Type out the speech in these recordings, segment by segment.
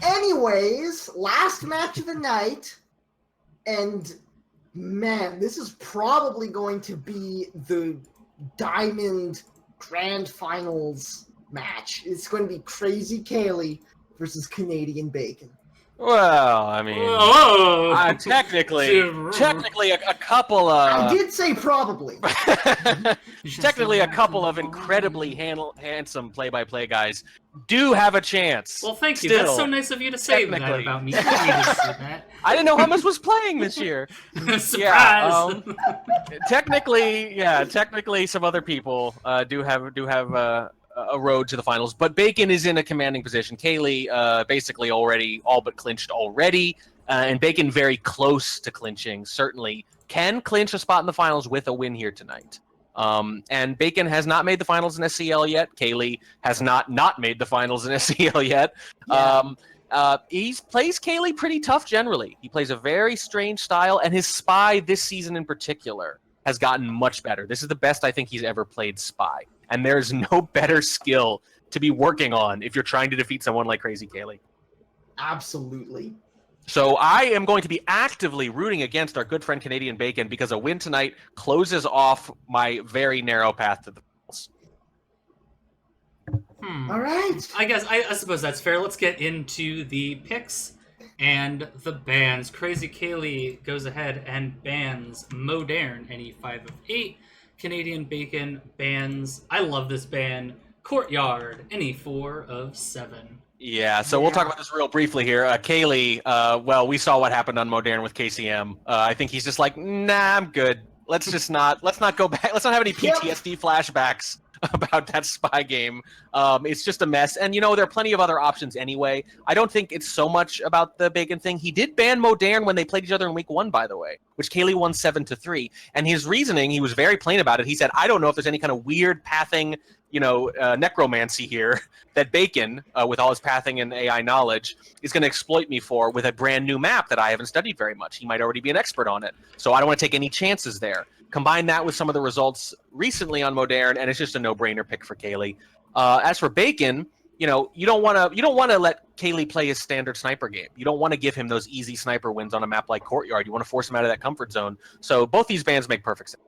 Anyways, last match of the night, and man, this is probably going to be the Diamond Grand Finals match. It's going to be Krazycaley versus Canadianbacon. Well, I mean, technically, a couple of... I did say probably. Technically, a couple of incredibly handsome play-by-play guys do have a chance. Well, thank you. Still, that's so nice of you to say that about me. You didn't need to say that. I didn't know Hummus was playing this year. Surprise! Yeah, technically, some other people do have a road to the finals, but Bacon is in a commanding position. Kaylee basically already all but clinched already, and Bacon very close to clinching. Certainly can clinch a spot in the finals with a win here tonight. And Bacon has not made the finals in SCL yet. Kaylee has not made the finals in SCL yet. Yeah. He plays Kaylee pretty tough generally. He plays a very strange style, and his Spy this season in particular has gotten much better. This is the best I think he's ever played Spy. And there's no better skill to be working on if you're trying to defeat someone like Krazycaley. Absolutely. So I am going to be actively rooting against our good friend Canadianbacon because a win tonight closes off my very narrow path to the finals. All right. I suppose that's fair. Let's get into the picks and the bans. Krazycaley goes ahead and bans Modern, any 5 of 8. Canadianbacon bans, I love this ban, Courtyard, any 4 of 7. Yeah, so we'll talk about this real briefly here. Kaylee, well, we saw what happened on Modern with KCM. I think he's just like, nah, I'm good. Let's not go back. Let's not have any PTSD flashbacks about that Spy game. It's just a mess. And, there are plenty of other options anyway. I don't think it's so much about the Bacon thing. He did ban Modern when they played each other in week 1, by the way, which Kaylee won 7-3. And his reasoning, he was very plain about it. He said, I don't know if there's any kind of weird pathing, necromancy here that Bacon, with all his pathing and AI knowledge, is going to exploit me for with a brand new map that I haven't studied very much. He might already be an expert on it. So I don't want to take any chances there. Combine that with some of the results recently on Modern, and it's just a no-brainer pick for Kaylee. As for Bacon, you don't want to let Kaylee play his standard sniper game. You don't want to give him those easy sniper wins on a map like Courtyard. You want to force him out of that comfort zone. So both these bans make perfect sense.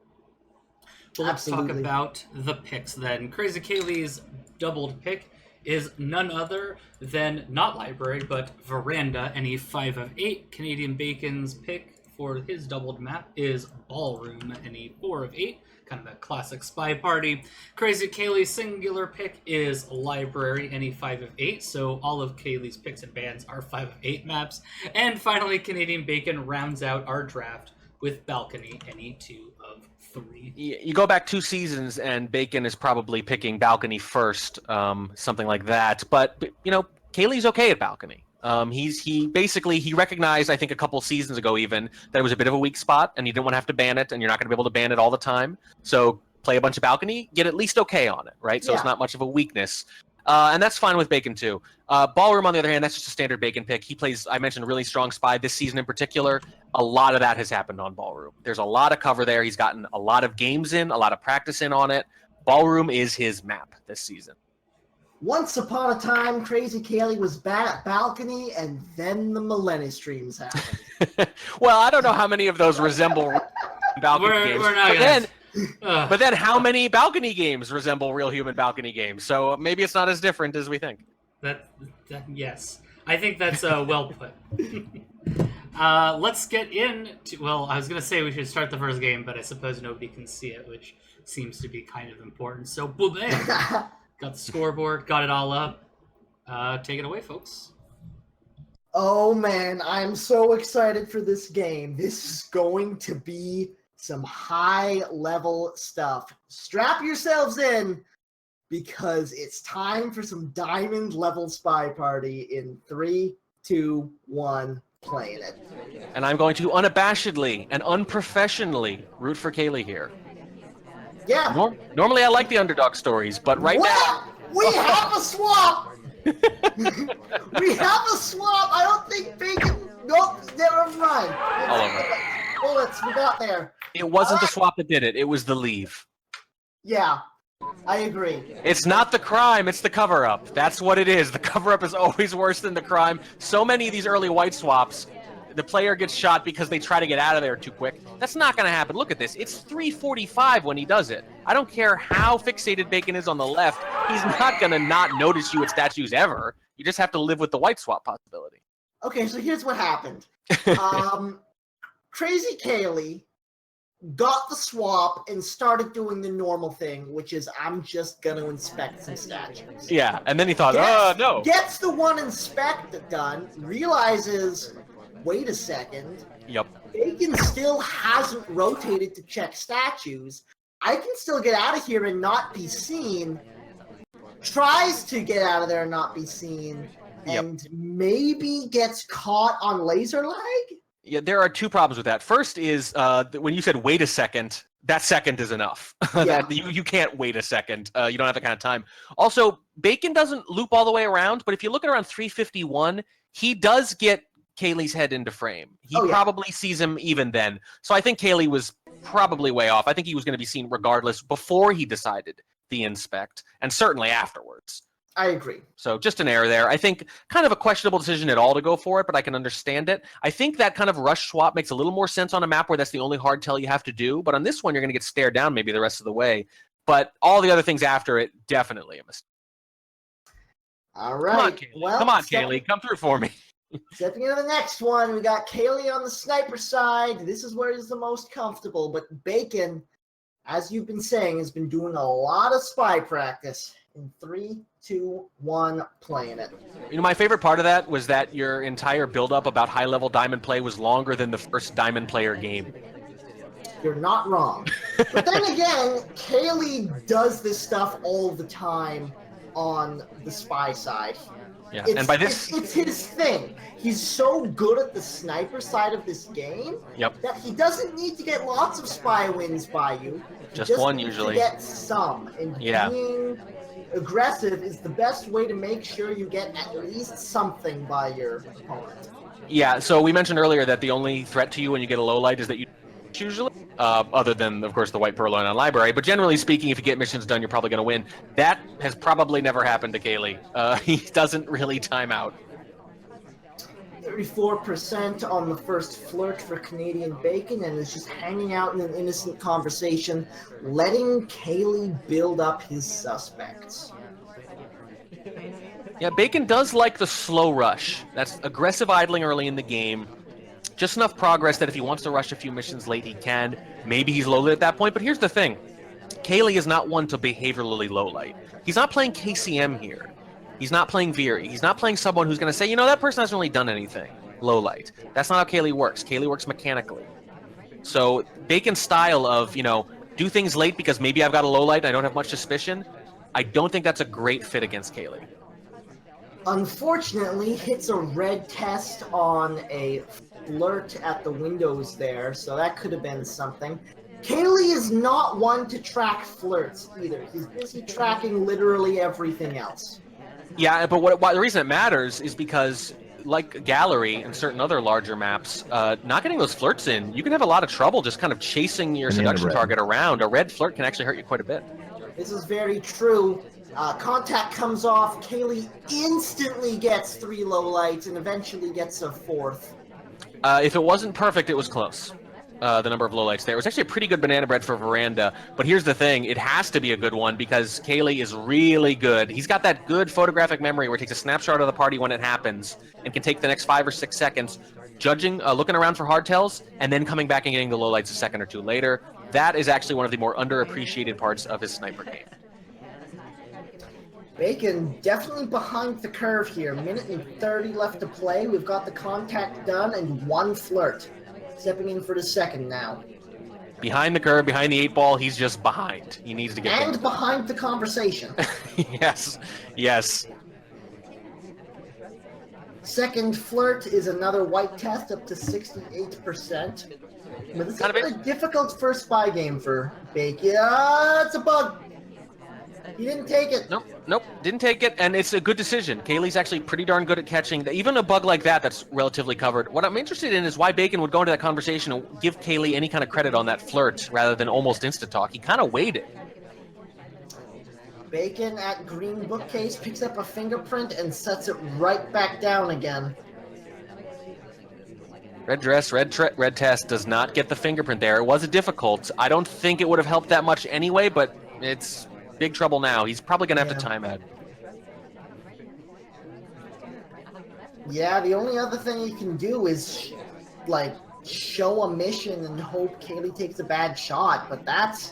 Well, let's talk about the picks then. Krazycaley's doubled pick is none other than not Library, but Veranda, any 5 of 8. Canadianbacon's pick for his doubled map is Ballroom, any 4 of 8. Kind of a classic Spy party. Krazycaley's singular pick is Library, any 5 of 8. So all of Kaylee's picks and bans are 5 of 8 maps. And finally, Canadianbacon rounds out our draft with Balcony, any 2 of 3. You go back 2 seasons, and Bacon is probably picking Balcony first, something like that. But Kaylee's okay at Balcony. He recognized, I think a couple seasons ago even, that it was a bit of a weak spot, and you didn't want to have to ban it, and you're not going to be able to ban it all the time. So play a bunch of Balcony, get at least okay on it, right? So It's not much of a weakness. And that's fine with Bacon too. Ballroom, on the other hand, that's just a standard Bacon pick. He plays, I mentioned, really strong Spy this season in particular. A lot of that has happened on Ballroom. There's a lot of cover there. He's gotten a lot of games in, a lot of practice in on it. Ballroom is his map this season. Once upon a time, Krazycaley was Balcony, and then the Millennium streams happened. Well, I don't know how many of those resemble Balcony games. But then how many Balcony games resemble real human Balcony games? So maybe it's not as different as we think. Yes. I think that's well put. Let's get into... Well, I was going to say we should start the first game, but I suppose nobody can see it, which seems to be kind of important. So, boom! Got the scoreboard, got it all up. Take it away, folks. Oh, man. I'm so excited for this game. This is going to be some high-level stuff. Strap yourselves in, because it's time for some diamond-level Spy Party in 3, 2, 1, playing it. And I'm going to unabashedly and unprofessionally root for Kaylee here. Yeah. Normally I like the underdog stories, but right now... We have a swap! We have a swap! I don't think Bacon... Nope, never mind. All over. Bullets, we got there. It wasn't the swap that did it. It was the leave. Yeah. I agree. It's not the crime, it's the cover-up. That's what it is. The cover-up is always worse than the crime. So many of these early white swaps, the player gets shot because they try to get out of there too quick. That's not going to happen. Look at this. It's 345 when he does it. I don't care how fixated Bacon is on the left. He's not going to not notice you at statues ever. You just have to live with the white swap possibility. Okay, so here's what happened. Krazycaley got the swap and started doing the normal thing, which is I'm just going to inspect some statues. Yeah, and then he thought, no. Gets the one inspect done, realizes, wait a second. Yep. Bacon still hasn't rotated to check statues. I can still get out of here and not be seen. Tries to get out of there and not be seen. And maybe gets caught on laser lag? Yeah, there are two problems with that. First is when you said wait a second, that second is enough. Yeah. You can't wait a second. You don't have that kind of time. Also, Bacon doesn't loop all the way around, but if you look at around 351, he does get Kaylee's head into frame. He probably sees him even then. So I think Kaylee was probably way off. I think he was going to be seen regardless before he decided the inspect, and certainly afterwards. I agree. So just an error there. I think kind of a questionable decision at all to go for it, but I can understand it. I think that kind of rush swap makes a little more sense on a map where that's the only hard tell you have to do. But on this one, you're going to get stared down maybe the rest of the way. But all the other things after it, definitely a mistake. All right. Come on, Kaylee. Come through for me. Stepping into the next one, we got Kaylee on the sniper side. This is where he's the most comfortable. But Bacon, as you've been saying, has been doing a lot of spy practice. In 3, 2, 1, playing it. You know, my favorite part of that was that your entire build-up about high-level diamond play was longer than the first diamond player game. You're not wrong. But then again, Kaylee does this stuff all the time on the spy side. Yeah, and by this... It's his thing. He's so good at the sniper side of this game that he doesn't need to get lots of spy wins by you. Just one, usually. To get some. And being aggressive is the best way to make sure you get at least something by your opponent. Yeah, so we mentioned earlier that the only threat to you when you get a low light is that you usually, other than, of course, the white purloin on library. But generally speaking, if you get missions done, you're probably going to win. That has probably never happened to Kaylee. He doesn't really time out. 34% on the first flirt for Canadianbacon, and is just hanging out in an innocent conversation, letting Kaylee build up his suspects. Yeah, Bacon does like the slow rush. That's aggressive idling early in the game. Just enough progress that if he wants to rush a few missions late, he can. Maybe he's low lit at that point, but here's the thing. Kaylee is not one to behaviorally low light. He's not playing KCM here. He's not playing Veery. He's not playing someone who's going to say, you know, that person hasn't really done anything. Low light. That's not how Kaylee works. Kaylee works mechanically. So Bacon's style of, you know, do things late because maybe I've got a low light and I don't have much suspicion, I don't think that's a great fit against Kaylee. Unfortunately, hits a red test on a flirt at the windows there, so that could have been something. Kaylee is not one to track flirts either. He's busy tracking literally everything else. Yeah, but the reason it matters is because, like Gallery and certain other larger maps, not getting those flirts in, you can have a lot of trouble just kind of chasing your seduction target around. A red flirt can actually hurt you quite a bit. This is very true. Contact comes off, Kaylee instantly gets 3 lowlights and eventually gets a 4th. If it wasn't perfect, it was close. The number of lowlights there. It was actually a pretty good banana bread for Veranda, but here's the thing, it has to be a good one because Kaylee is really good. He's got that good photographic memory where he takes a snapshot of the party when it happens and can take the next 5 or 6 seconds judging, looking around for hardtails, and then coming back and getting the lowlights a second or two later. That is actually one of the more underappreciated parts of his sniper game. Bacon definitely behind the curve here. 1:30 left to play. We've got the contact done and 1 flirt. Stepping in for the second now. Behind the curve, behind the 8 ball, he's just behind. He needs to get and behind the conversation. Yes. Second flirt is another white test up to 68%. But this is a difficult first spy game for Bacon. It's a bug. He didn't take it. Nope, didn't take it, and it's a good decision. Kaylee's actually pretty darn good at catching even a bug like that's relatively covered. What I'm interested in is why Bacon would go into that conversation and give Kaylee any kind of credit on that flirt rather than almost insta-talk. He kind of waited. Bacon at green bookcase picks up a fingerprint and sets it right back down again. Red dress, red test does not get the fingerprint there. It was a difficult. I don't think it would have helped that much anyway, but it's big trouble now. He's probably going to have to time out. Yeah, the only other thing you can do is, like, show a mission and hope Kaylee takes a bad shot, but that's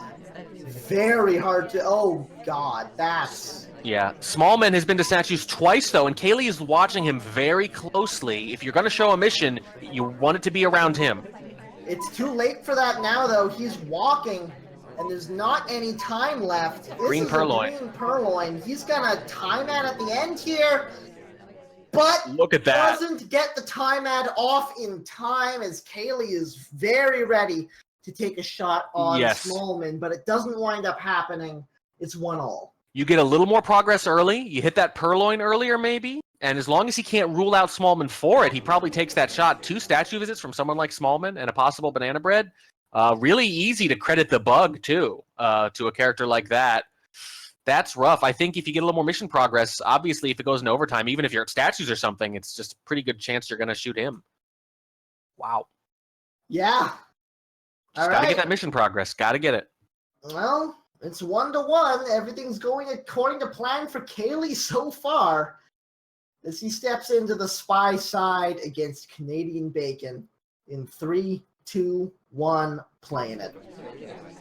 very hard to... Oh, God, that's... Yeah, Smallman has been to statues twice, though, and Kaylee is watching him very closely. If you're going to show a mission, you want it to be around him. It's too late for that now, though. He's walking, and there's not any time left. This Green purloin. Green purloin. He's going to time ad at the end here, but look at that. Doesn't get the time ad off in time, as Kaylee is very ready to take a shot on Smallman, but it doesn't wind up happening. It's 1-1. You get a little more progress early. You hit that purloin earlier, maybe. And as long as he can't rule out Smallman for it, he probably takes that shot. 2 statue visits from someone like Smallman and a possible banana bread. Really easy to credit the bug, too, to a character like that. That's rough. I think if you get a little more mission progress, obviously, if it goes into overtime, even if you're at statues or something, it's just a pretty good chance you're going to shoot him. Wow. Yeah. Just got to get that mission progress. Got to get it. Well... It's 1-1. Everything's going according to plan for Kaylee so far, as he steps into the spy side against Canadianbacon in 3, 2, 1, playing it.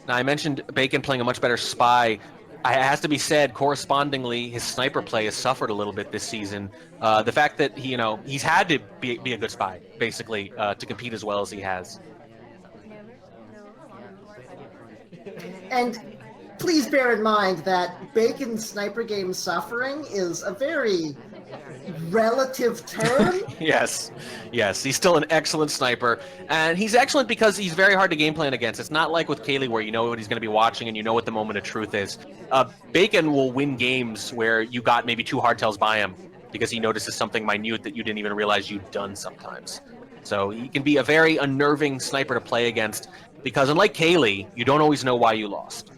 Now, I mentioned Bacon playing a much better spy. It has to be said, correspondingly, his sniper play has suffered a little bit this season. The fact that he's had to be a good spy, basically, to compete as well as he has. And please bear in mind that Bacon's sniper game suffering is a very relative term. Yes. He's still an excellent sniper. And he's excellent because he's very hard to game plan against. It's not like with Kaylee where you know what he's going to be watching and you know what the moment of truth is. Bacon will win games where you got maybe 2 hardtails by him because he notices something minute that you didn't even realize you'd done sometimes. So he can be a very unnerving sniper to play against because unlike Kaylee, you don't always know why you lost.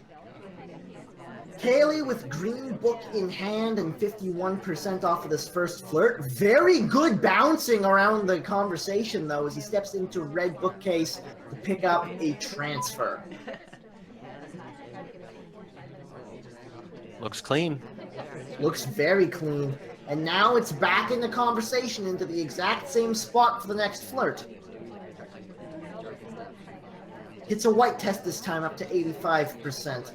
Kaylee with green book in hand and 51% off of this first flirt. Very good bouncing around the conversation, though, as he steps into red bookcase to pick up a transfer. Looks clean. Looks very clean. And now it's back in the conversation into the exact same spot for the next flirt. It's a white test this time, up to 85%.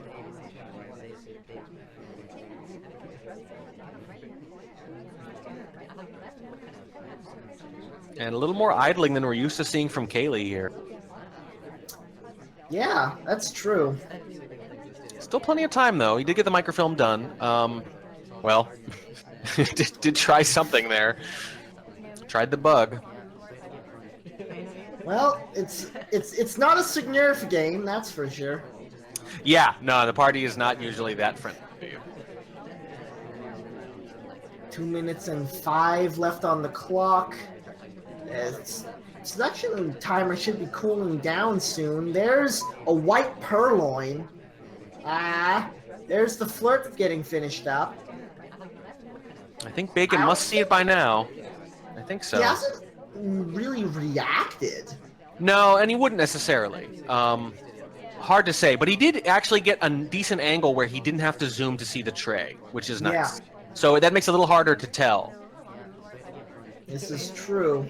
And a little more idling than we're used to seeing from Kaylee here. Yeah, that's true. Still plenty of time, though. He did get the microfilm done. Well, did try something there. Tried the bug. Well, it's not a Signurf game, that's for sure. Yeah, no, the party is not usually that friendly to you. 2 minutes and 5 left on the clock. Selection timer should be cooling down soon. There's a white purloin. There's the flirt getting finished up. I think Bacon must see it by now. I think so. He hasn't really reacted. No, and he wouldn't necessarily. Hard to say, but he did actually get a decent angle where he didn't have to zoom to see the tray, which is nice. Yeah. So that makes it a little harder to tell. This is true.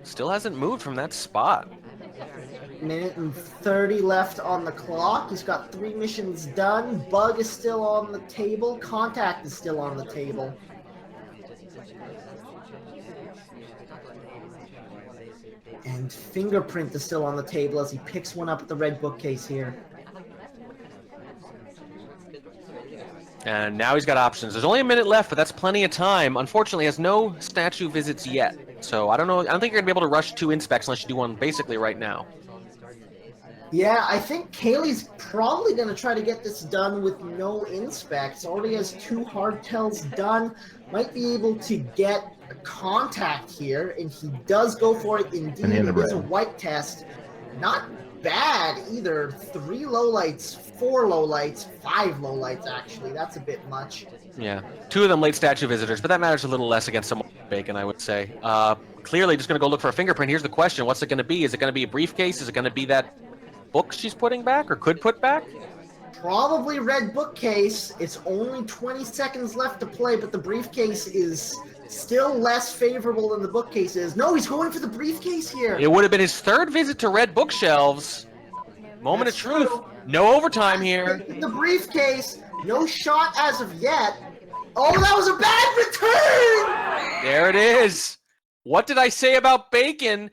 Still hasn't moved from that spot. Minute and 30 left on the clock. He's got 3 missions done. Bug is still on the table. Contact is still on the table. And fingerprint is still on the table as he picks one up at the red bookcase here. And now he's got options. There's only a minute left, but that's plenty of time. Unfortunately, he has no statue visits yet. So I don't know. I don't think you're going to be able to rush 2 inspects unless you do one basically right now. Yeah, I think Kaylee's probably going to try to get this done with no inspects. Already has 2 hardtails done. Might be able to get a contact here, and he does go for it indeed. It is a white test. Not bad either. 3 lowlights, 4 lowlights, 5 lowlights actually. That's a bit much. Yeah, 2 of them late statue visitors, but that matters a little less against someone like Bacon, I would say. Clearly just going to go look for a fingerprint. Here's the question. What's it going to be? Is it going to be a briefcase? Is it going to be that book she's putting back or could put back? Probably red bookcase. It's only 20 seconds left to play, but the briefcase is still less favorable than the bookcase is. No, he's going for the briefcase here. It would have been his 3rd visit to red bookshelves. Moment That's of truth. true. No overtime here. The briefcase. No shot as of yet. Oh, that was a bad return! There it is. What did I say about Bacon?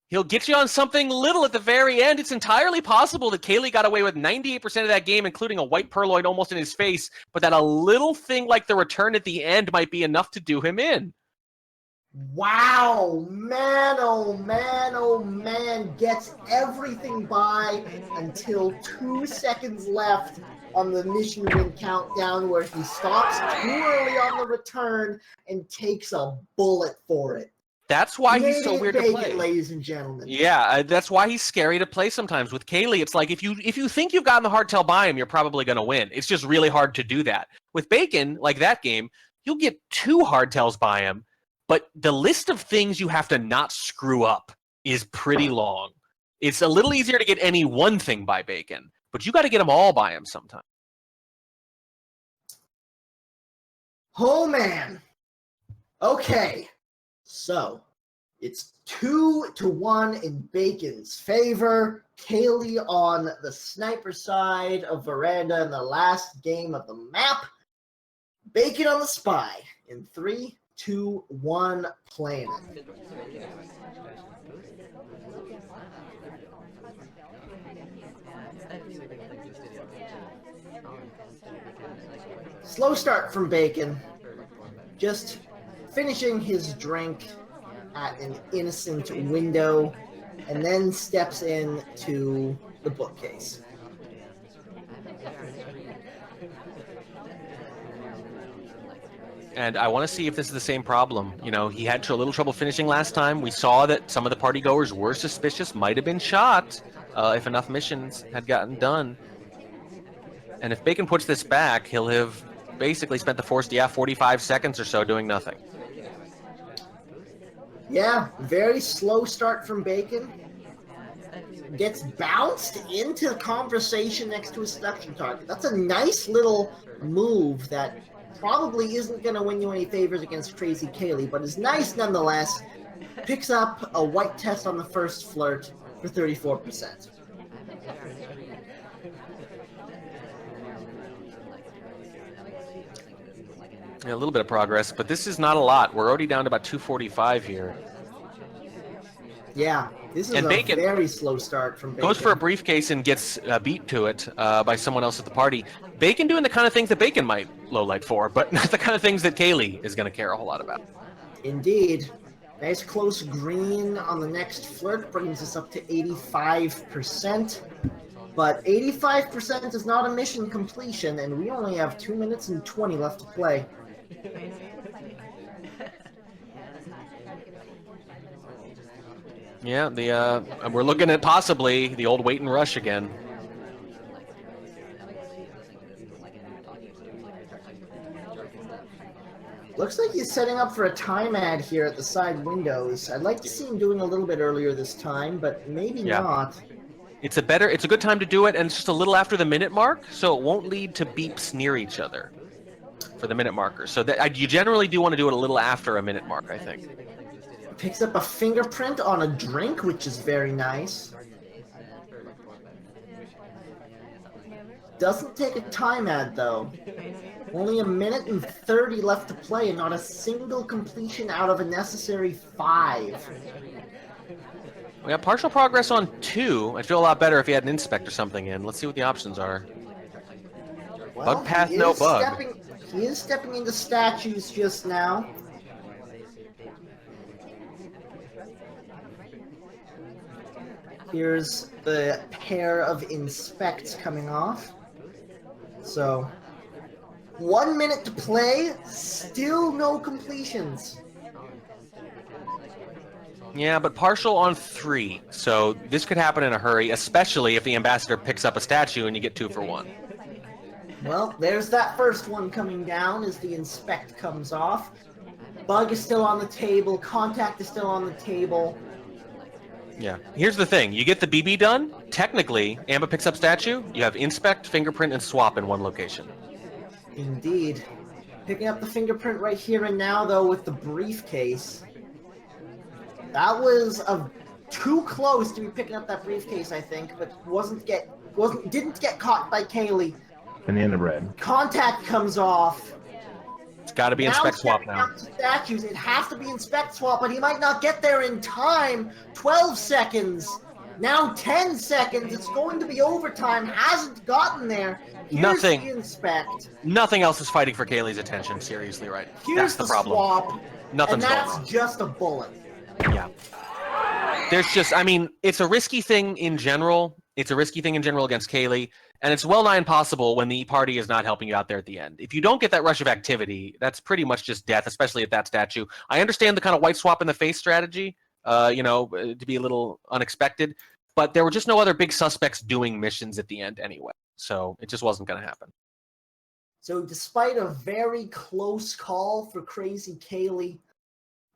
He'll get you on something little at the very end. It's entirely possible that Caley got away with 98% of that game, including a white purloin almost in his face, but that a little thing like the return at the end might be enough to do him in. Wow, man, oh man, oh man, gets everything by until 2 seconds left on the mission win countdown where he stops too early on the return and takes a bullet for it. That's why he's so weird to play, ladies and gentlemen. Yeah, that's why he's scary to play sometimes. With Caley, it's like if you think you've gotten the hardtail by him, you're probably going to win. It's just really hard to do that. With Bacon, like that game, you'll get 2 hardtails by him, but the list of things you have to not screw up is pretty long. It's a little easier to get any one thing by Bacon, but you got to get them all by him sometime. Oh, man. Okay. So, it's 2-1 in Bacon's favor. Caley on the sniper side of Veranda in the last game of the map. Bacon on the spy in 3, 2, 1, playing it. Slow start from Bacon. Just finishing his drink at an innocent window, and then steps into the bookcase. And I want to see if this is the same problem. You know, he had a little trouble finishing last time. We saw that some of the party goers were suspicious, might have been shot if enough missions had gotten done. And if Bacon puts this back, he'll have basically spent the first 45 seconds or so doing nothing. Yeah, very slow start from Bacon. Gets bounced into the conversation next to a seduction target. That's a nice little move that probably isn't going to win you any favors against Krazycaley, but is nice nonetheless. Picks up a white test on the first flirt for 34%. Yeah, a little bit of progress, but this is not a lot. We're already down to about 245 here. Yeah, this is Bacon a very slow start from Bacon. Goes for a briefcase and gets beat to it by someone else at the party. Bacon doing the kind of things that Bacon might lowlight for, but not the kind of things that Caley is going to care a whole lot about. Indeed. Nice close green on the next flirt brings us up to 85%. But 85% is not a mission completion, and we only have 2 minutes and 20 left to play. Yeah, we're looking at possibly the old wait and rush again. Looks like he's setting up for a time ad here at the side windows. I'd like to see him doing a little bit earlier this time, but maybe not. It's a good time to do it, and it's just a little after the minute mark, so it won't lead to beeps near each other for the minute marker. So you generally do want to do it a little after a minute mark, I think. Picks up a fingerprint on a drink, which is very nice. Doesn't take a time ad, though. Only 1 minute and 30 left to play, and not a single completion out of a necessary 5. We got partial progress on 2. I'd feel a lot better if he had an inspect or something in. Let's see what the options are. Well, bug path, no bug. He is stepping into statues just now. Here's the pair of inspects coming off. So, 1 minute to play, still no completions. Yeah, but partial on 3, so this could happen in a hurry, especially if the ambassador picks up a statue and you get 2 for 1. Well, there's that first one coming down as the inspect comes off. Bug is still on the table. Contact is still on the table. Yeah. Here's the thing. You get the BB done. Technically, Amba picks up statue. You have inspect, fingerprint, and swap in one location. Indeed. Picking up the fingerprint right here and now, though, with the briefcase. That was too close to be picking up that briefcase, I think, but didn't get caught by Kaylee. And the end of red. Contact comes off. It's got to be inspect swap now. Statues. It has to be inspect swap, but he might not get there in time. 12 seconds. Now 10 seconds. It's going to be overtime. Hasn't gotten there. Here's Nothing. The inspect. Nothing else is fighting for Kaylee's attention. Seriously, right? Here's That's the problem. Swap. Nothing's and that's going on. Just a bullet. Yeah. There's just, I mean, it's a risky thing in general. It's a risky thing in general against Kaylee, and it's well nigh impossible when the party is not helping you out there at the end. If you don't get that rush of activity, that's pretty much just death, especially at that statue. I understand the kind of white swap in the face strategy, to be a little unexpected, but there were just no other big suspects doing missions at the end anyway, so it just wasn't going to happen. So despite a very close call for Krazycaley,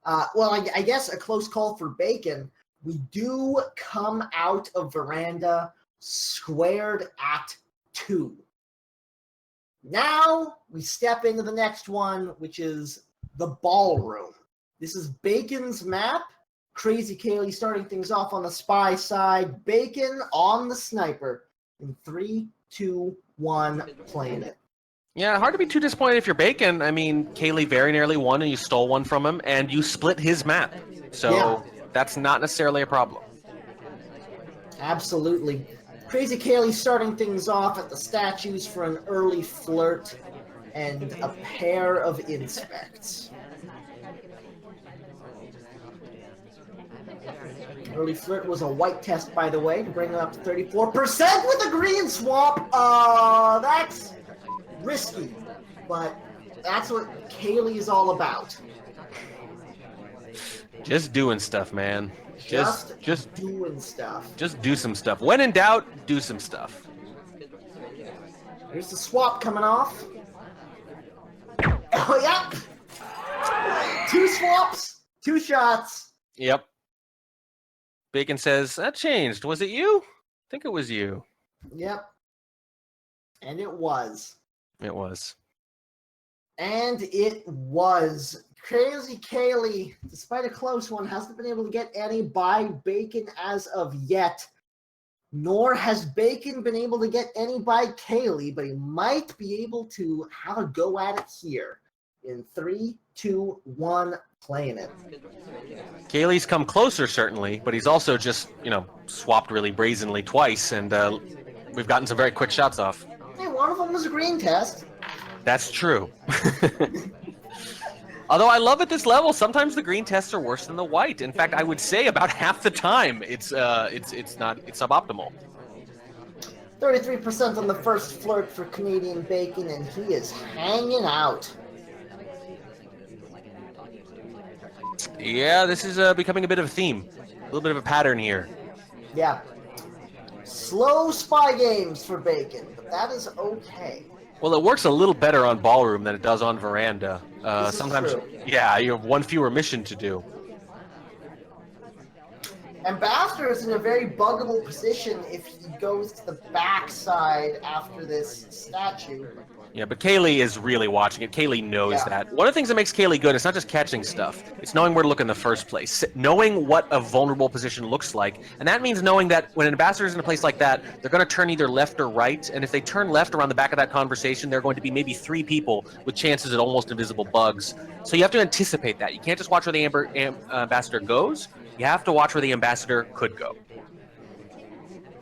I guess a close call for Bacon, we do come out of veranda squared at 2. Now we step into the next one, which is the ballroom. This is Bacon's map. Krazycaley starting things off on the spy side. Bacon on the sniper. In 3, 2, 1, playing it. Yeah, hard to be too disappointed if you're Bacon. I mean, Kaylee very nearly won and you stole one from him, and you split his map. So that's not necessarily a problem. Absolutely. Krazycaley starting things off at the statues for an early flirt and a pair of inspects. Early flirt was a white test, by the way, to bring it up to 34% with a green swap. That's risky, but that's what Kaylee is all about. Just doing stuff, man. Just doing stuff. Just do some stuff. When in doubt, do some stuff. Here's the swap coming off. Oh, yep. 2 swaps, 2 shots. Yep. Bacon says, that changed. Was it you? I think it was you. Yep. And it was. It was. And it was. Krazycaley, despite a close one, hasn't been able to get any by Bacon as of yet. Nor has Bacon been able to get any by Kaylee, but he might be able to have a go at it here. In 3, 2, 1, playing it. Kaylee's come closer, certainly, but he's also just, swapped really brazenly twice, and we've gotten some very quick shots off. Hey, one of them was a green test. That's true. Although I love at this level, sometimes the green tests are worse than the white. In fact, I would say about half the time it's suboptimal. 33% on the first flirt for Canadianbacon, and he is hanging out. Yeah, this is becoming a bit of a theme. A little bit of a pattern here. Yeah. Slow spy games for Bacon, but that is okay. Well, it works a little better on ballroom than it does on veranda. Sometimes, yeah, you have one fewer mission to do. Ambassador is in a very buggable position if he goes to the backside after this statue. Yeah, but Kaylee is really watching it. Kaylee knows that. One of the things that makes Kaylee good is not just catching stuff. It's knowing where to look in the first place. Knowing what a vulnerable position looks like. And that means knowing that when an ambassador is in a place like that, they're going to turn either left or right. And if they turn left around the back of that conversation, there are going to be maybe 3 people with chances at almost invisible bugs. So you have to anticipate that. You can't just watch where the ambassador goes. You have to watch where the ambassador could go.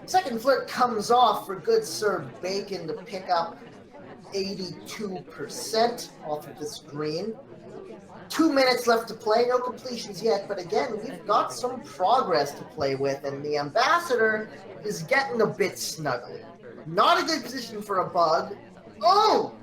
Second flirt comes off for good Sir Bacon to pick up 82% off of this green. 2 minutes left to play, no completions yet, but again, we've got some progress to play with, and the ambassador is getting a bit snuggly. Not a good position for a bug. Oh!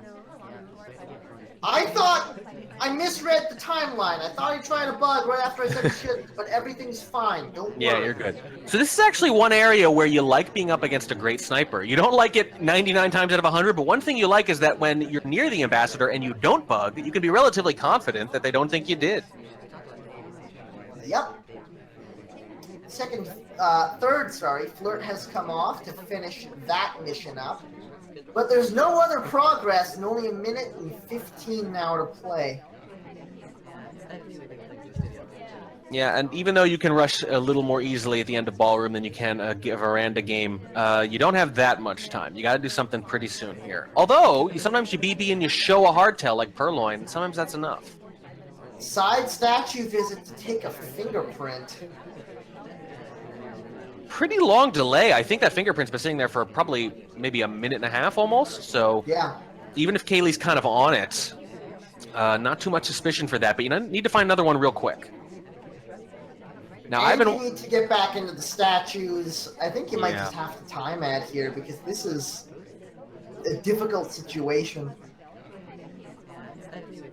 I thought I misread the timeline. I thought he tried to bug right after I said he shouldn't, but everything's fine. Don't worry. Yeah, you're good. So this is actually one area where you like being up against a great sniper. You don't like it 99 times out of 100, but one thing you like is that when you're near the ambassador and you don't bug, you can be relatively confident that they don't think you did. Yep. Third, flirt has come off to finish that mission up. But there's no other progress and only 1 minute and 15 now to play. Yeah, and even though you can rush a little more easily at the end of Ballroom than you can a Veranda game, you don't have that much time. You got to do something pretty soon here. Although, sometimes you BB and you show a hardtail like Purloin, and sometimes that's enough. Side statue visit to take a fingerprint. Pretty long delay. I think that fingerprint's been sitting there for probably maybe 1.5 minutes almost. So yeah, even if Kaylee's kind of on it, not too much suspicion for that. But you need to find another one real quick. Now you need to get back into the statues. I think you might just have to time ad here because this is a difficult situation.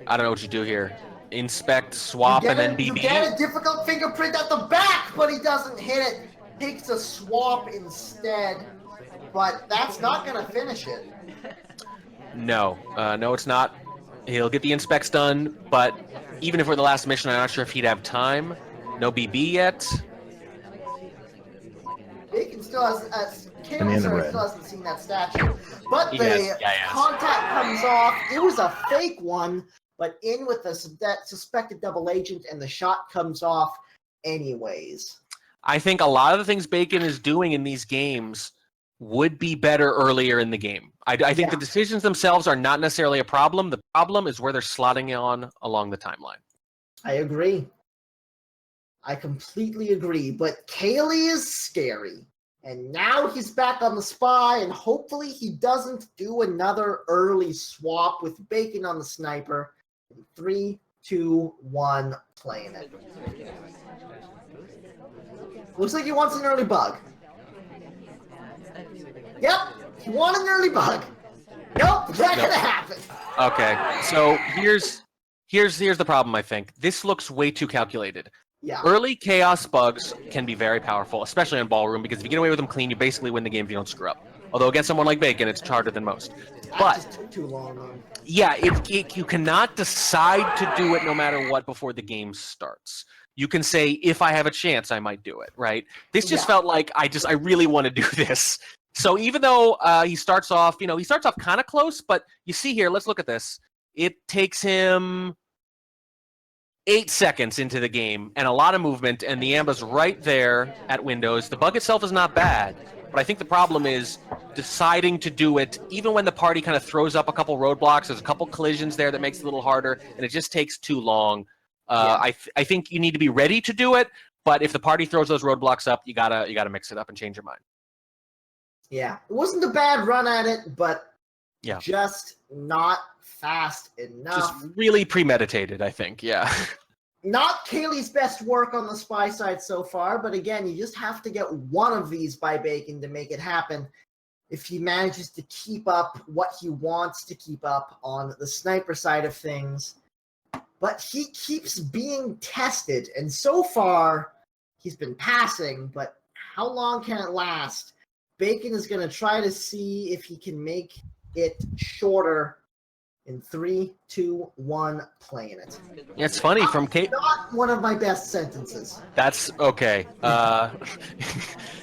I don't know what you do here. Inspect, swap, and then BB. You get a difficult fingerprint at the back, but he doesn't hit it. Takes a swap instead, but that's not going to finish it. No, no, it's not. He'll get the inspects done, but even if we're the last mission, I'm not sure if he'd have time. No BB yet. Bacon still has, Cameron still hasn't seen that statue, but the contact comes off. It was a fake one, but in with that suspected double agent, and the shot comes off anyways. I think a lot of the things Bacon is doing in these games would be better earlier in the game. I think the decisions themselves are not necessarily a problem. The problem is where they're slotting on along the timeline. I agree. I completely agree. But Kayley is scary. And now he's back on the spy, and hopefully he doesn't do another early swap with Bacon on the sniper. 3, 2, 1, playing it. Looks like he wants an early bug. Yep, he wanted an early bug. Nope, not gonna happen. Okay, so here's the problem. I think this looks way too calculated. Yeah. Early chaos bugs can be very powerful, especially in Ballroom, because if you get away with them clean, you basically win the game if you don't screw up. Although against someone like Bacon, it's harder than most. But just took too long, though. Yeah, you cannot decide to do it no matter what before the game starts. You can say, if I have a chance, I might do it, right? This just felt like I really want to do this. So even though he starts off kind of close, but you see here, let's look at this. It takes him 8 seconds into the game and a lot of movement, and the amba's right there at windows. The bug itself is not bad, but I think the problem is deciding to do it even when the party kind of throws up a couple roadblocks. There's a couple collisions there that makes it a little harder, and it just takes too long. I think you need to be ready to do it, but if the party throws those roadblocks up, you gotta mix it up and change your mind. Yeah, it wasn't a bad run at it, but just not fast enough. Just really premeditated, I think. Yeah. Not Kaylee's best work on the spy side so far, but again, you just have to get one of these by Bacon to make it happen. If he manages to keep up what he wants to keep up on the sniper side of things. But he keeps being tested, and so far, he's been passing, but how long can it last? Bacon is going to try to see if he can make it shorter in 3, 2, 1, playing it. Yeah, it's funny from Not one of my best sentences. That's okay.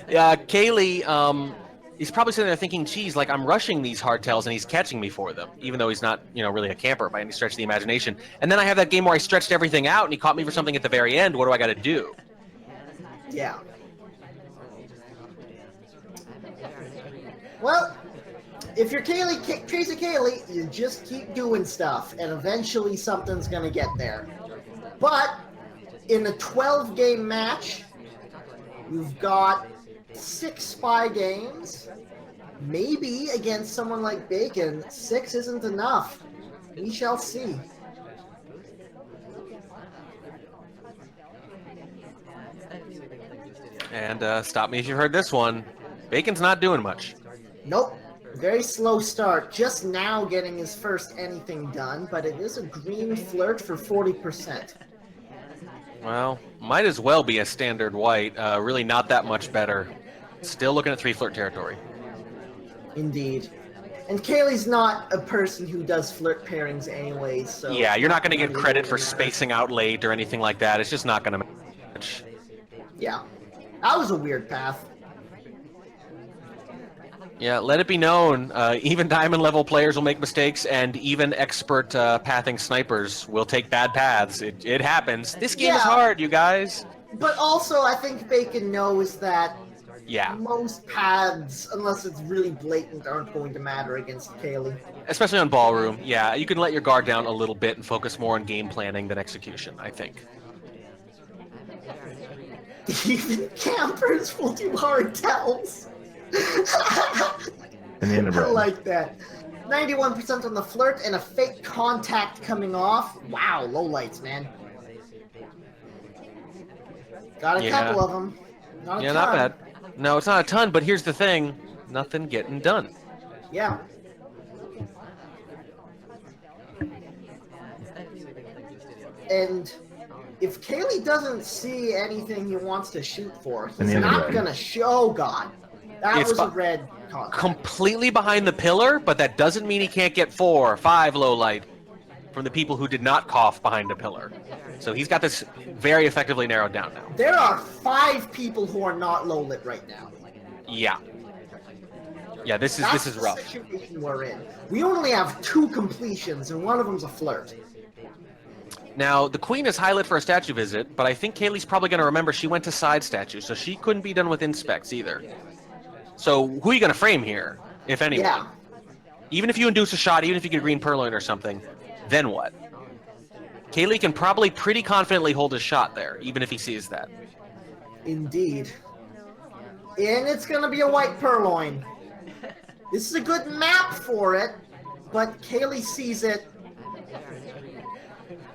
Kaylee, he's probably sitting there thinking, geez, like I'm rushing these hardtails and he's catching me for them, even though he's not, really a camper by any stretch of the imagination. And then I have that game where I stretched everything out and he caught me for something at the very end. What do I got to do? Yeah. Well, if you're Krazycaley, you just keep doing stuff, and eventually something's going to get there. But in a 12-game match, you've got 6 spy games. Maybe against someone like Bacon, 6 isn't enough. We shall see. And stop me if you've heard this one. Bacon's not doing much. Nope. Very slow start, just now getting his first anything done, but it is a green flirt for 40%. Well, might as well be a standard white. Really not that much better. Still looking at 3 flirt territory. Indeed. And Kaylee's not a person who does flirt pairings anyway, so... Yeah, you're not going to get really credit for matter. spacing out late or anything like that. It's just not going to match. Yeah. That was a weird path. Yeah, let it be known, even diamond level players will make mistakes, and even expert pathing snipers will take bad paths. It happens. This game is hard, you guys. But also, I think Bacon knows that Yeah. most paths, unless it's really blatant, aren't going to matter against Kaylee. Especially on Ballroom, yeah. You can let your guard down a little bit and focus more on game planning than execution, I think. Even campers will do hard tells. I like that. 91% on the flirt and a fake contact coming off. Wow, low lights, man. Got a couple of them. Not a ton. Not bad. No, it's not a ton, but here's the thing. Nothing getting done. Yeah. And if Kaylee doesn't see anything he wants to shoot for, he's not going to show. Oh, God. That was a red contact. Completely behind the pillar, but that doesn't mean he can't get 4 or 5 low light from the people who did not cough behind the pillar. So he's got this very effectively narrowed down now. There are 5 people who are not low lit right now. Yeah. Yeah, this is rough. That's the situation we're in. We only have 2 completions, and one of them's a flirt. Now, the queen is high lit for a statue visit, but I think Kaylee's probably going to remember she went to side statue, so she couldn't be done with inspects either. So who are you going to frame here, if anyone? Yeah. Even if you induce a shot, even if you get a green purloin or something, then what? Kaylee can probably pretty confidently hold his shot there, even if he sees that. Indeed. And it's going to be a white purloin. This is a good map for it, but Kaylee sees it.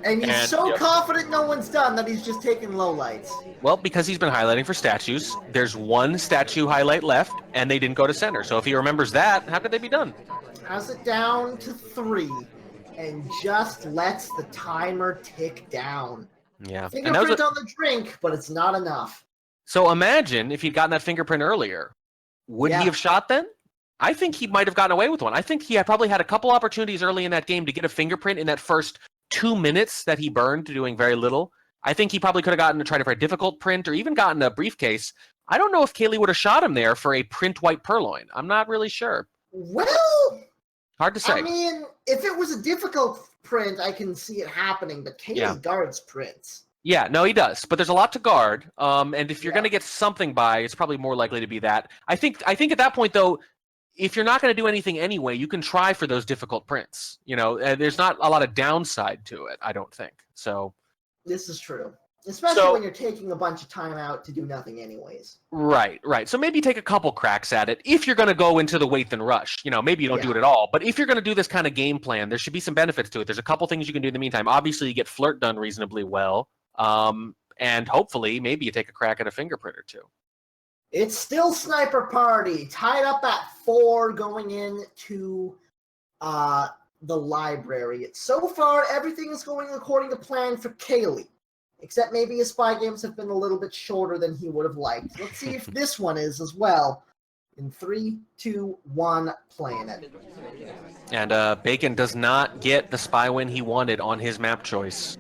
And he's so confident no one's done that he's just taking lowlights. Well, because he's been highlighting for statues, there's 1 statue highlight left, and they didn't go to center. So if he remembers that, how could they be done? Has it down to 3, and just lets the timer tick down. Yeah. Fingerprint on the drink, but it's not enough. So imagine if he'd gotten that fingerprint earlier. Would he have shot then? I think he might have gotten away with one. I think he had probably had a couple opportunities early in that game to get a fingerprint in that first 2 minutes that he burned doing very little. I think he probably could have gotten to try for a difficult print or even gotten a briefcase. I don't know if Kaylee would have shot him there for a print white purloin. I'm not really sure. Well, hard to say. I mean, if it was a difficult print, I can see it happening, but Kaylee guards prints. Yeah, no, he does. But there's a lot to guard. And if you're going to get something by, it's probably more likely to be that. I think at that point, though, if you're not going to do anything anyway, you can try for those difficult prints. You know, there's not a lot of downside to it, I don't think. So this is true. Especially when you're taking a bunch of time out to do nothing anyways. Right. So maybe take a couple cracks at it. If you're going to go into the wait then rush, you know, maybe you don't do it at all. But if you're going to do this kind of game plan, there should be some benefits to it. There's a couple things you can do in the meantime. Obviously, you get flirt done reasonably well. And hopefully, maybe you take a crack at a fingerprint or 2. It's still Sniper Party, tied up at 4 going into the library. So far, everything is going according to plan for Kaylee. Except maybe his spy games have been a little bit shorter than he would have liked. Let's see if this one is as well. In 3, 2, 1, playing it. And Bacon does not get the spy win he wanted on his map choice.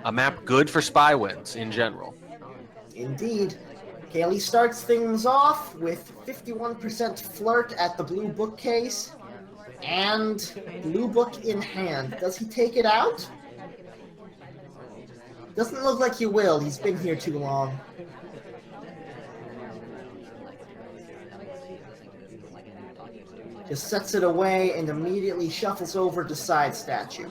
A map good for spy wins in general. Indeed. Kaylee starts things off with 51% flirt at the blue bookcase and blue book in hand. Does he take it out? Doesn't look like he will. He's been here too long. Just sets it away and immediately shuffles over to side statue.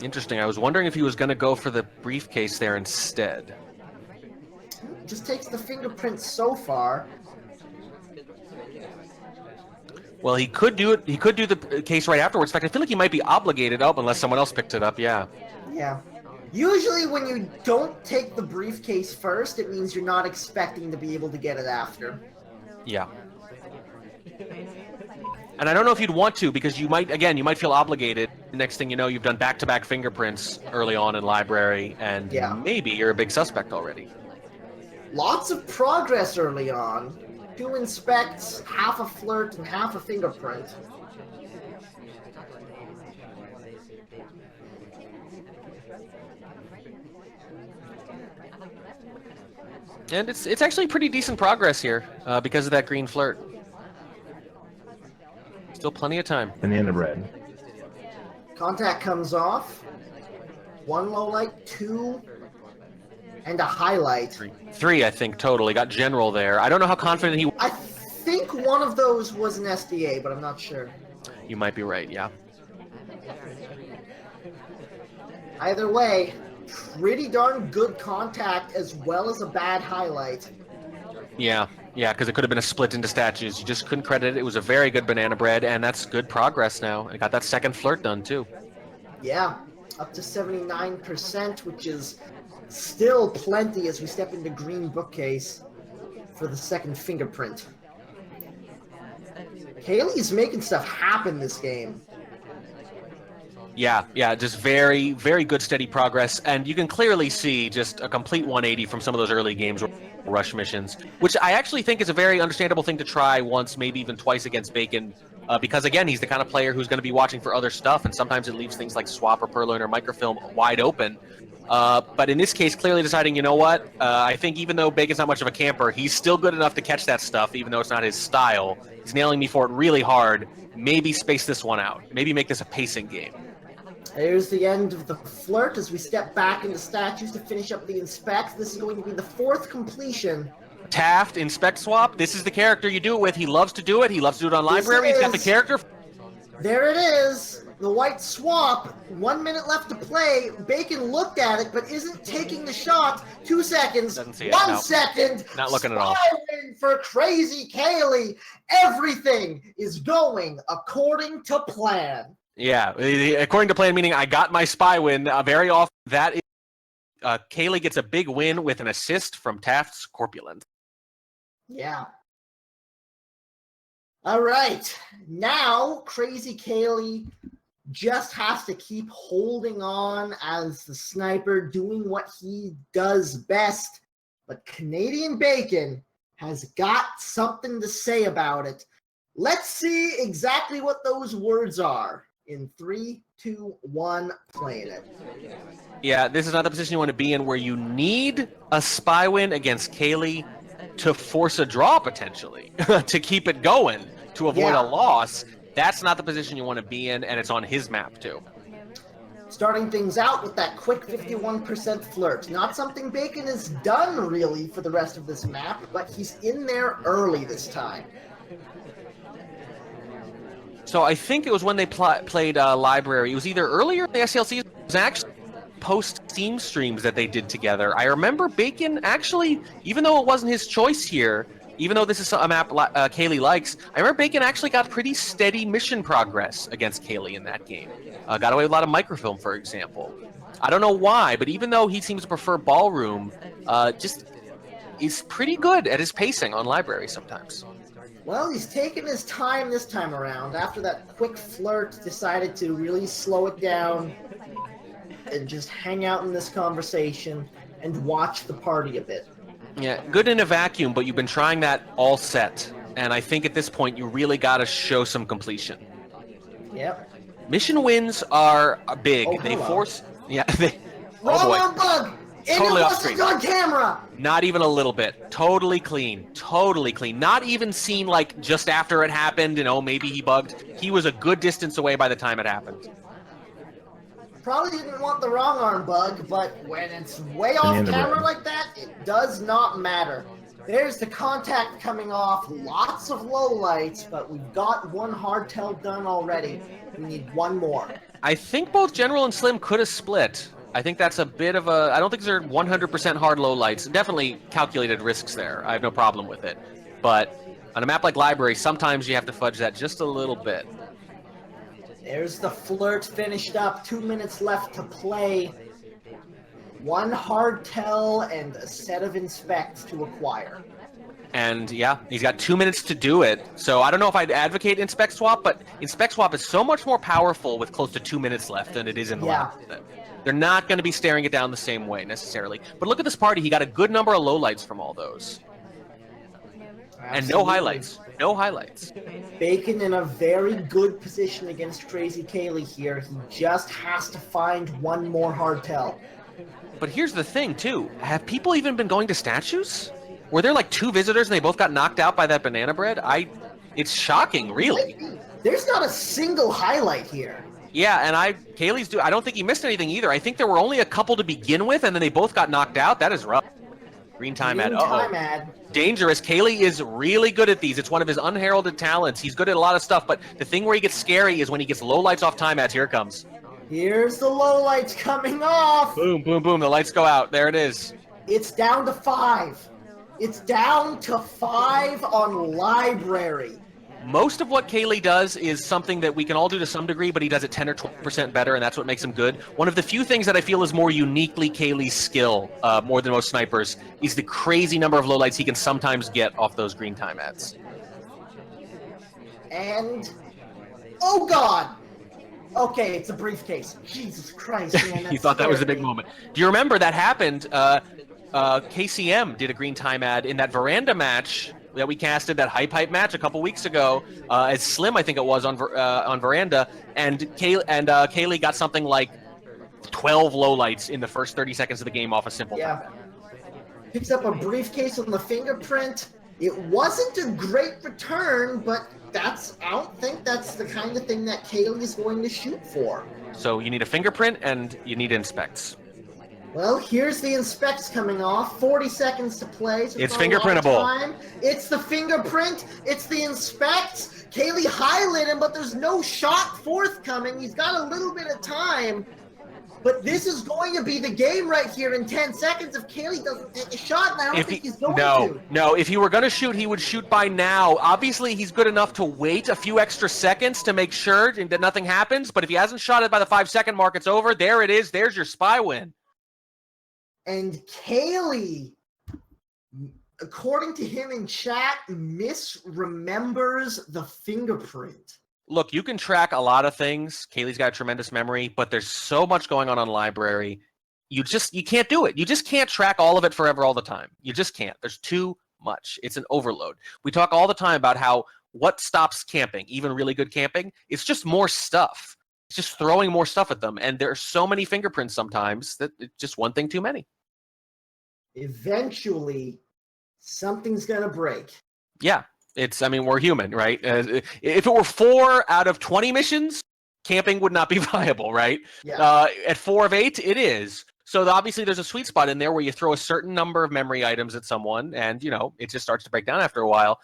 Interesting. I was wondering if he was going to go for the briefcase there instead. Just takes the fingerprint so far. Well, he could do it. He could do the case right afterwards. In fact, I feel like he might be obligated up unless someone else picked it up. Yeah. Yeah. Usually when you don't take the briefcase first, it means you're not expecting to be able to get it after. Yeah. And I don't know if you'd want to, because you might feel obligated. Next thing you know, you've done back-to-back fingerprints early on in library, and maybe you're a big suspect already. Lots of progress early on. 2 inspects, half a flirt, and half a fingerprint. And it's actually pretty decent progress here because of that green flirt. Still plenty of time. Banana bread. Contact comes off. 1 low light, 2, and a highlight. 3, I think, total. He got general there. I don't know how confident he... I think one of those was an SDA, but I'm not sure. You might be right, yeah. Either way, pretty darn good contact as well as a bad highlight. Yeah, because it could have been a split into statues. You just couldn't credit it. It was a very good banana bread, and that's good progress now. I got that second flirt done, too. Yeah, up to 79%, which is still plenty as we step into green bookcase for the second fingerprint. Haley's making stuff happen this game. Yeah, just very, very good steady progress, and you can clearly see just a complete 180 from some of those early games rush missions, which I actually think is a very understandable thing to try once, maybe even twice against Bacon, because again, he's the kind of player who's going to be watching for other stuff, and sometimes it leaves things like swap or purloin or microfilm wide open. But in this case, clearly deciding, you know what, I think even though Bacon's not much of a camper, he's still good enough to catch that stuff, even though it's not his style. He's nailing me for it really hard. Maybe space this one out. Maybe make this a pacing game. There's the end of the flirt as we step back into statues to finish up the inspect. This is going to be the 4th completion. Taft, inspect swap. This is the character you do it with. He loves to do it. He loves to do it on library. He's got the character. There it is. The white swap. 1 minute left to play. Bacon looked at it, but isn't taking the shot. 2 seconds. Doesn't see it. 1 No. second. Not looking at all. Win for Krazycaley. Everything is going according to plan. Yeah, according to plan, meaning I got my spy win. Very often, that is, Kaylee gets a big win with an assist from Taft's corpulent. Yeah. All right. Now, Krazycaley just has to keep holding on as the sniper, doing what he does best. But Canadianbacon has got something to say about it. Let's see exactly what those words are. In 3, 2, 1, playing it. Yeah, this is not the position you want to be in where you need a spy win against Kaylee to force a draw, potentially, to keep it going, to avoid a loss. That's not the position you want to be in, and it's on his map, too. Starting things out with that quick 51% flirt. Not something Bacon has done, really, for the rest of this map, but he's in there early this time. So I think it was when they played Library. It was either earlier in the SCL season. It was actually post-Steam streams that they did together. I remember Bacon actually, even though it wasn't his choice here, even though this is a map Kaylee likes, I remember Bacon actually got pretty steady mission progress against Kaylee in that game. Got away with a lot of microfilm, for example. I don't know why, but even though he seems to prefer Ballroom, just he's pretty good at his pacing on Library sometimes. Well, he's taken his time this time around. After that quick flirt, decided to really slow it down and just hang out in this conversation and watch the party a bit. Yeah, good in a vacuum, but you've been trying that all set. And I think at this point, you really got to show some completion. Yep. Mission wins are big. Oh, they hello. force... Yeah, they... Wrong bug! And Totally it off wasn't screen. on camera! Not even a little bit. Totally clean. Totally clean. Not even seen like just after it happened, maybe he bugged. He was a good distance away by the time it happened. Probably didn't want the wrong arm bug, but when it's way off camera like that, it does not matter. There's the contact coming off. Lots of low lights, but we've got 1 hardtail done already. We need 1 more. I think both General and Slim could have split. I think that's a bit of a... I don't think they're 100% hard low lights. Definitely calculated risks there. I have no problem with it. But on a map like Library, sometimes you have to fudge that just a little bit. There's the flirt finished up. 2 minutes left to play. 1 hardtail and a set of inspects to acquire. And yeah, he's got 2 minutes to do it. So I don't know if I'd advocate Inspect Swap, but Inspect Swap is so much more powerful with close to 2 minutes left than it is in the last set. They're not going to be staring it down the same way necessarily. But look at this party. He got a good number of lowlights from all those. Absolutely. And no highlights. No highlights. Bacon in a very good position against Krazycaley here. He just has to find one more hardtail. But here's the thing, too. Have people even been going to statues? Were there like 2 visitors and they both got knocked out by that banana bread? It's shocking, really. There's not a single highlight here. Yeah, and I don't think he missed anything either. I think there were only a couple to begin with, and then they both got knocked out. That is rough. Green time ad. Dangerous. Caley is really good at these. It's one of his unheralded talents. He's good at a lot of stuff, but the thing where he gets scary is when he gets low lights off time ads. Here it comes. Here's the low lights coming off. Boom, boom, boom. The lights go out. There it is. It's down to 5. It's down to 5 on Library. Most of what Caley does is something that we can all do to some degree, but he does it 10 or 20% better, and that's what makes him good. One of the few things that I feel is more uniquely Caley's skill, more than most snipers, is the crazy number of lowlights he can sometimes get off those green time ads. And... oh, God! Okay, it's a briefcase. Jesus Christ, man. You thought that was a big moment. Do you remember that happened? KCM did a green time ad in that Veranda match that we casted, that hype match a couple weeks ago, as Slim, I think it was, on Veranda, and Caley got something like 12 lowlights in the first 30 seconds of the game off a simple time ad. Picks up a briefcase on the fingerprint. It wasn't a great return, but I don't think that's the kind of thing that Caley is going to shoot for. So you need a fingerprint and you need inspects. Well, here's the inspects coming off. 40 seconds to play. So it's fingerprintable. It's the fingerprint. It's the inspects. Caley highlighted him, but there's no shot forthcoming. He's got a little bit of time. But this is going to be the game right here in 10 seconds if Caley doesn't take a shot, and I don't think he's going to. No, if he were going to shoot, he would shoot by now. Obviously, he's good enough to wait a few extra seconds to make sure that nothing happens. But if he hasn't shot it by the 5-second mark, it's over. There it is. There's your spy win. And Caley, according to him in chat, misremembers the fingerprint. Look, you can track a lot of things. Caley's got a tremendous memory, but there's so much going on Library. You can't do it. You just can't track all of it forever all the time. You just can't. There's too much. It's an overload. We talk all the time about how what stops camping, even really good camping, it's just more stuff. It's just throwing more stuff at them. And there are so many fingerprints sometimes that it's just one thing too many. Eventually, something's going to break. Yeah. We're human, right? If it were 4 out of 20 missions, camping would not be viable, right? Yeah. At 4 of 8, it is. So obviously there's a sweet spot in there where you throw a certain number of memory items at someone and, it just starts to break down after a while.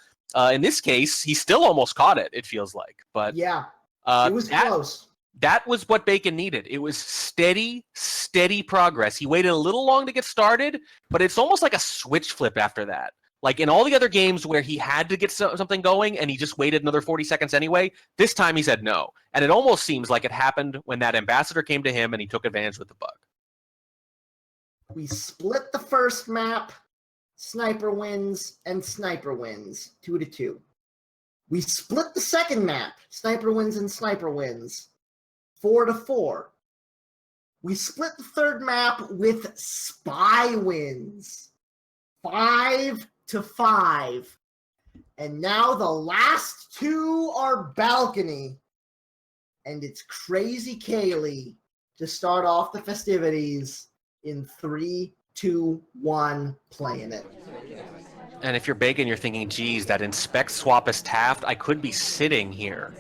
In this case, he still almost caught it, it feels like. But yeah, it was close. That was what Bacon needed. It was steady progress. He waited a little long to get started, but it's almost like a switch flip after that. Like in all the other games where he had to get something going and he just waited another 40 seconds anyway, this time he said no. And it almost seems like it happened when that ambassador came to him and he took advantage with the bug. We split the first map, sniper wins, and sniper wins, 2-2. We split the second map, sniper wins and sniper wins, 4-4. We split the third map with spy wins, 5-5. And now the last 2 are balcony. And it's Krazycaley to start off the festivities in 3, 2, 1, playing it. And if you're Bacon, you're thinking, geez, that inspect swap is Taft. I could be sitting here.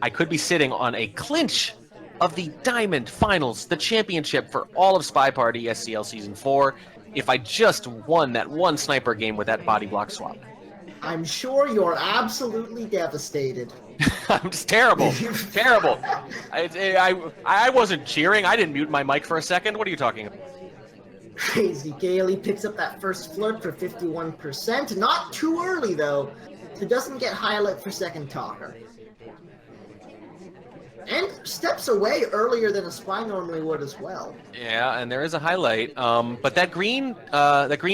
I could be sitting on a clinch of the Diamond Finals, the championship for all of Spy Party SCL Season 4, if I just won that one sniper game with that body block swap. I'm sure you're absolutely devastated. I'm just terrible. Terrible. I wasn't cheering. I didn't mute my mic for a second. What are you talking about? Krazycaley picks up that first flirt for 51%. Not too early, though. So doesn't get highlight for second talker. And steps away earlier than a spy normally would as well. Yeah, and there is a highlight. But that green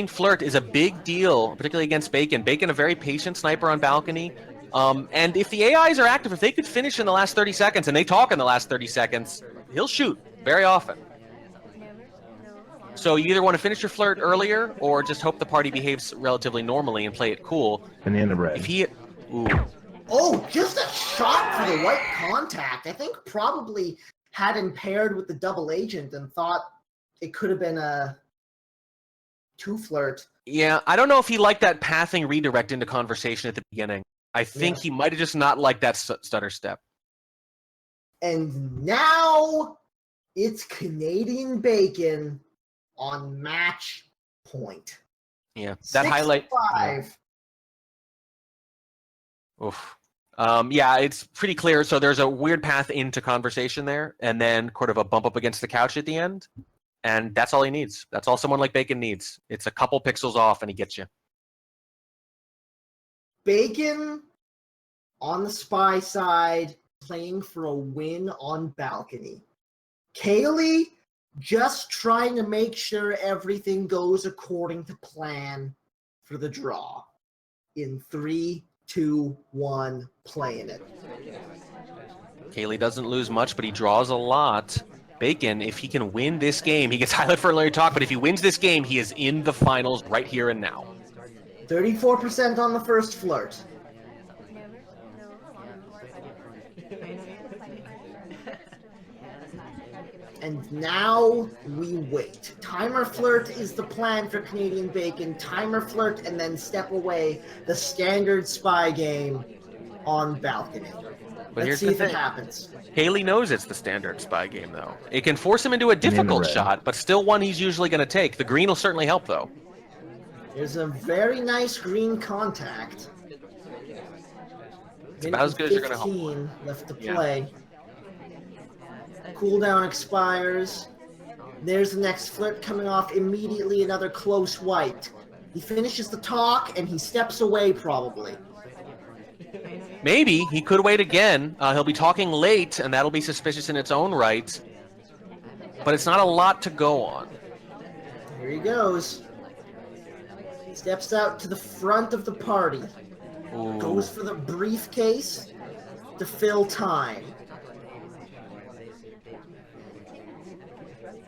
flirt is a big deal, particularly against Bacon. Bacon, a very patient sniper on balcony. And if the AIs are active, if they could finish in the last 30 seconds, and they talk in the last 30 seconds, he'll shoot very often. So you either want to finish your flirt earlier, or just hope the party behaves relatively normally and play it cool. Banana bread. If he, ooh. Oh, just a shot for the white contact. I think probably had him paired with the double agent and thought it could have been a 2-flirt. Yeah, I don't know if he liked that pathing redirect into conversation at the beginning. I think he might have just not liked that stutter step. And now it's Canadianbacon on match point. Yeah, that highlight. 5. Oof. Yeah, it's pretty clear. So there's a weird path into conversation there, and then sort of a bump up against the couch at the end. And that's all he needs. That's all someone like Bacon needs. It's a couple pixels off, and he gets you. Bacon on the spy side, playing for a win on balcony. Caley just trying to make sure everything goes according to plan for the draw. In 3, 2, 1, playing it. Caley doesn't lose much, but he draws a lot. Bacon, if he can win this game, he gets highlight for Larry Talk, but if he wins this game, he is in the finals right here and now. 34% on the first flirt. And now we wait. Timer flirt is the plan for Canadianbacon. Timer flirt and then step away. The standard spy game on balcony. But Let's see if it happens. Caley knows it's the standard spy game, though. It can force him into a difficult shot, but still one he's usually going to take. The green will certainly help, though. There's a very nice green contact. It's about as good as you're going to hope. 15 left to play. Cooldown expires. There's the next flirt coming off immediately. Another close white. He finishes the talk and he steps away probably. Maybe he could wait again. He'll be talking late, and that'll be suspicious in its own right. But it's not a lot to go on. Here he goes. Steps out to the front of the party. Ooh. Goes for the briefcase to fill time.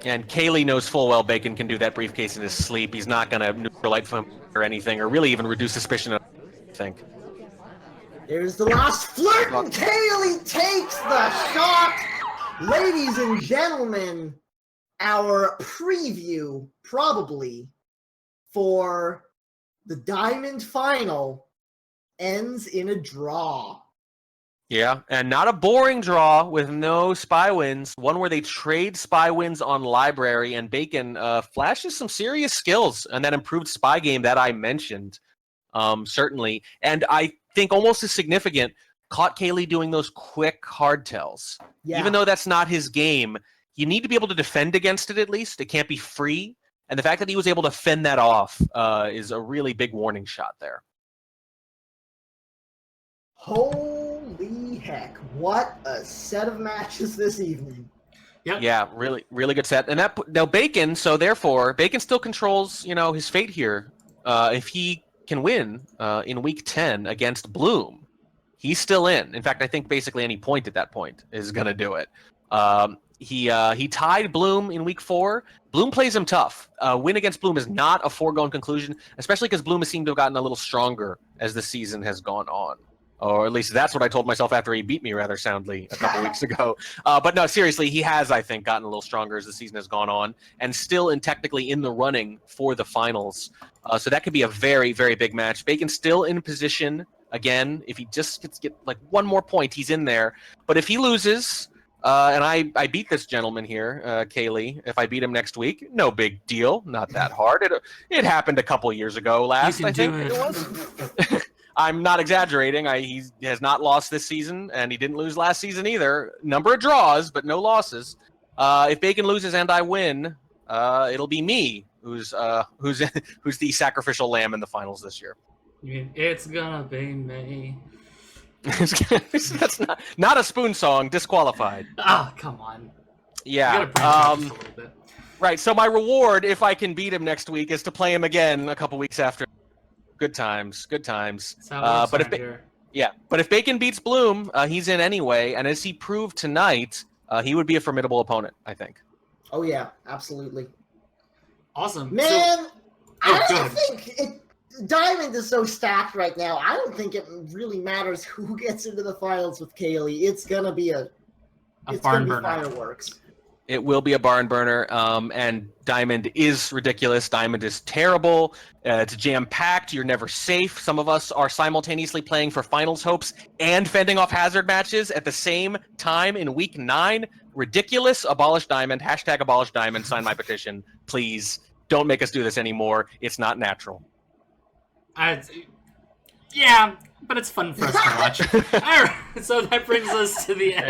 And Caley knows full well Bacon can do that briefcase in his sleep. He's not going to neutralite him or anything, or really even reduce suspicion, I think. There's the last flirt, and Caley takes the shot. Ladies and gentlemen, our preview, probably, for the Diamond Final ends in a draw. Yeah, and not a boring draw with no spy wins. One where they trade spy wins on library, and Bacon flashes some serious skills and that improved spy game that I mentioned, certainly. And I think almost as significant, caught Caley doing those quick hardtails. Yeah. Even though that's not his game, you need to be able to defend against it at least. It can't be free. And the fact that he was able to fend that off is a really big warning shot there. Holy heck. What a set of matches this evening. Yep. Yeah, really, really good set. And that now Bacon, so therefore, Bacon still controls, his fate here. If he can win in week 10 against Bloom, he's still in. In fact, I think basically any point at that point is going to do it. He tied Bloom in week 4. Bloom plays him tough. Win against Bloom is not a foregone conclusion, especially because Bloom has seemed to have gotten a little stronger as the season has gone on. Or at least that's what I told myself after he beat me rather soundly a couple weeks ago. But no, seriously, he has, I think, gotten a little stronger as the season has gone on, and still technically in the running for the finals. So that could be a very, very big match. Bacon's still in position. Again, if he just gets like one more point, he's in there. But if he loses, and I beat this gentleman here, Caley, if I beat him next week, no big deal. Not that hard. It happened a couple years ago last, I think it was. I'm not exaggerating. He has not lost this season, and he didn't lose last season either. Number of draws, but no losses. If Bacon loses and I win, it'll be me who's the sacrificial lamb in the finals this year. It's gonna be me. That's not a Spoon song. Disqualified. Ah, come on. Yeah. You gotta branch out just a little bit. Right. So my reward, if I can beat him next week, is to play him again a couple weeks after. Good times. Good times. That's how it works But around here. yeah, but if Bacon beats Bloom, he's in anyway, and as he proved tonight, he would be a formidable opponent, I think. Oh yeah, absolutely. Awesome. Man, I good. think Diamond is so stacked right now. I don't think it really matters who gets into the finals with Kaylee. It's gonna be barn burner. Fireworks. It will be a barn burner, and Diamond is ridiculous. Diamond is terrible. It's jam-packed. You're never safe. Some of us are simultaneously playing for finals hopes and fending off hazard matches at the same time in week 9. Ridiculous. Abolish Diamond. Hashtag abolish Diamond. Sign my petition. Please don't make us do this anymore. It's not natural. Yeah, but it's fun for us to watch. All right, so that brings us to the end.